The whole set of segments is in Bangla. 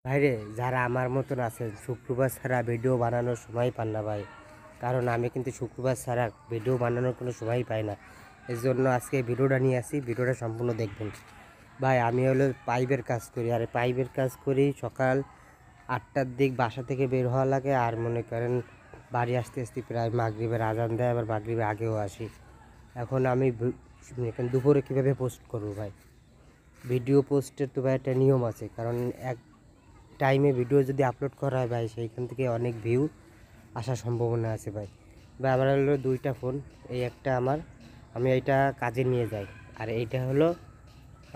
ভাইরে, যারা আমার মতন আছেন শুক্রবার ছাড়া ভিডিও বানানোর সময় পান না ভাই। কারণ আমি কিন্তু শুক্রবার ছাড়া ভিডিও বানানোর কোনো সময়ই পাই না। এর জন্য আজকে ভিডিওটা নিয়ে আসি, ভিডিওটা সম্পূর্ণ দেখবেন। ভাই আমি হলো পাইপের কাজ করি, আর পাইপের কাজ করি সকাল 8টার দিক বাসা থেকে বের হওয়া লাগে, আর মনে করেন বাড়ি আসতে আসতে প্রায় মাগরিবের আজান দেয়, আবার মাগরিবের আগেও আসি। এখন আমি এখন দুপুরে কীভাবে পোস্ট করবো ভাই? ভিডিও পোস্টের তো ভাই একটা নিয়ম আছে, কারণ এক টাইমে ভিডিও যদি আপলোড করা হয় ভাই, সেইখান থেকে অনেক ভিউ আসার সম্ভাবনা আছে ভাই। ভাই আমার হলো 2টা ফোন, এই একটা আমি এইটা কাজে নিয়ে যাই, আর এইটা হলো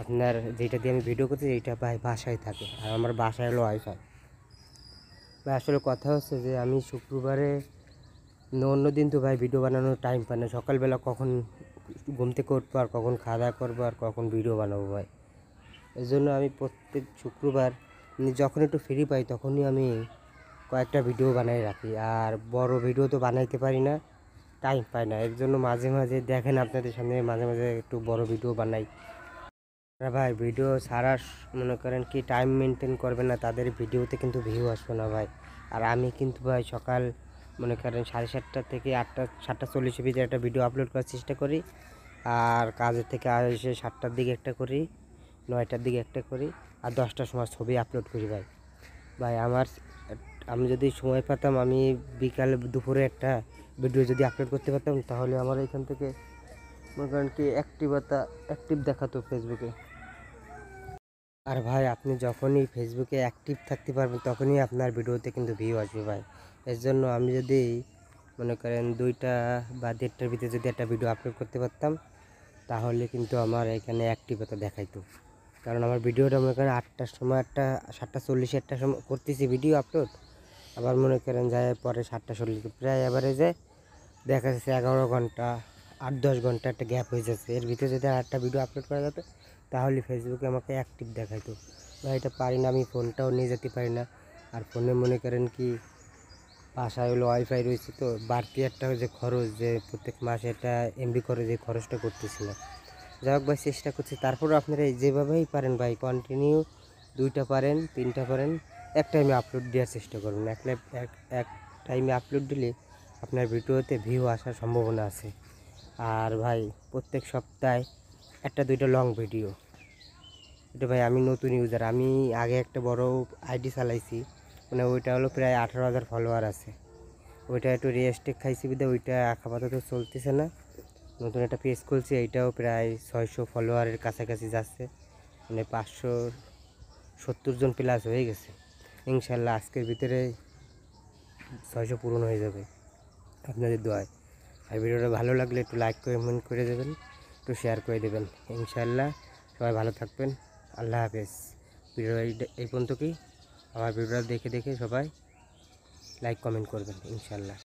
আপনার যেটা দিয়ে আমি ভিডিও করছি এইটা ভাই বাসায় থাকে, আর আমার বাসায় হলো ওয়াইফাই। ভাই আসলে কথা হচ্ছে যে আমি শুক্রবারে অন্য দিন তো ভাই ভিডিও বানানোর টাইম পাই না। সকালবেলা কখন ঘুম থেকে উঠবো, আর কখন খাওয়া দাওয়া করবো, আর কখন ভিডিও বানাবো ভাই। এই জন্য আমি প্রত্যেক শুক্রবার যখন একটু ফ্রি পাই তখনই আমি কয়েকটা ভিডিও বানাই রাখি, আর বড় ভিডিও তো বানাইতে পারি না, টাইম পাই না। এর জন্য মাঝে মাঝে দেখেন আপনাদের সামনে মাঝে মাঝে একটু বড় ভিডিও বানাই। আর ভাই ভিডিও ছাড়া মনে করেন কি টাইম মেনটেন করবে না, তাদের ভিডিওতে কিন্তু ভিউ আসবে না ভাই। আর আমি কিন্তু ভাই সকাল মনে করেন 7:30 থেকে 8টা 7:40 ভিতরে একটা ভিডিও আপলোড করার চেষ্টা করি, আর কাজের থেকে এসে 7টার দিকে একটা করি, 9টার দিকে একটা করি, আর 10টার সময় ছবি আপলোড করি ভাই। ভাই আমি যদি সময় পেতাম, আমি বিকাল দুপুরে একটা ভিডিও যদি আপলোড করতে পারতাম, তাহলে আমার এখান থেকে মনে করেন কি অ্যাক্টিভ দেখাতো ফেসবুকে। আর ভাই আপনি যখনই ফেসবুকে অ্যাক্টিভ থাকতে পারবেন তখনই আপনার ভিডিওতে কিন্তু ভিউ আসবে ভাই। এর জন্য আমি যদি মনে করেন 2টা বা 1:30টার ভিতরে যদি একটা ভিডিও আপলোড করতে পারতাম, তাহলে কিন্তু আমার এখানে অ্যাক্টিভতা দেখাইতো। কারণ আমার ভিডিওটা মনে করেন 8টার সময়, 7:40 একটা সময় করতেছি ভিডিও আপলোড, আবার মনে করেন যায় পরে 7:40, প্রায় অ্যাভারেজে দেখা যাচ্ছে 11 ঘন্টা, 8-10 ঘন্টা একটা গ্যাপ হয়ে যাচ্ছে। এর ভিতরে যদি আর একটা ভিডিও আপলোড করা যেত, তাহলে ফেসবুকে আমাকে অ্যাক্টিভ দেখাইতো। বা এটা পারি না, আমি ফোনটাও নিয়ে যেতে পারি না। আর ফোনে মনে করেন কি বাসায় হলো ওয়াইফাই রয়েছে, তো বাড়তি একটা যে খরচ, যে প্রত্যেক মাসে একটা এমবি করে যে খরচটা করতেছি না। যাই হোক ভাই, চেষ্টা করছি। তারপরেও আপনারা যেভাবেই পারেন ভাই কন্টিনিউ 2টা পারেন 3টা পারেন এক টাইমে আপলোড দেওয়ার চেষ্টা করবেন। এক টাইমে আপলোড দিলে আপনার ভিডিওতে ভিউ আসার সম্ভাবনা আছে। আর ভাই প্রত্যেক সপ্তাহে 1-2টা লং ভিডিও, এটা ভাই আমি নতুন ইউজার, আমি আগে একটা বড় আইডি চালাইছি, মানে ওইটা হলো প্রায় 18,000 ফলোয়ার আছে। ওইটা একটু রেস্টেক খাইছি বিধে ওইটা আপাতত চলতেছে না। নতুন একটা পেজ খুলছি, এইটাও প্রায় 600 ফলোয়ারের কাছাকাছি যাচ্ছে, মানে 570 জন প্লাস হয়ে গেছে। ইনশাল্লাহ আজকের ভিতরে 600 পূরণ হয়ে যাবে আপনাদের দোয়ায়। আর ভিডিওটা ভালো লাগলে একটু লাইক কমেন্ট করে দেবেন, একটু শেয়ার করে দেবেন। ইনশাল্লাহ সবাই ভালো থাকবেন। আল্লাহ হাফেজ। ভিডিও এই পর্যন্ত কি, আমার ভিডিওটা দেখে সবাই লাইক কমেন্ট করবেন ইনশাল্লাহ।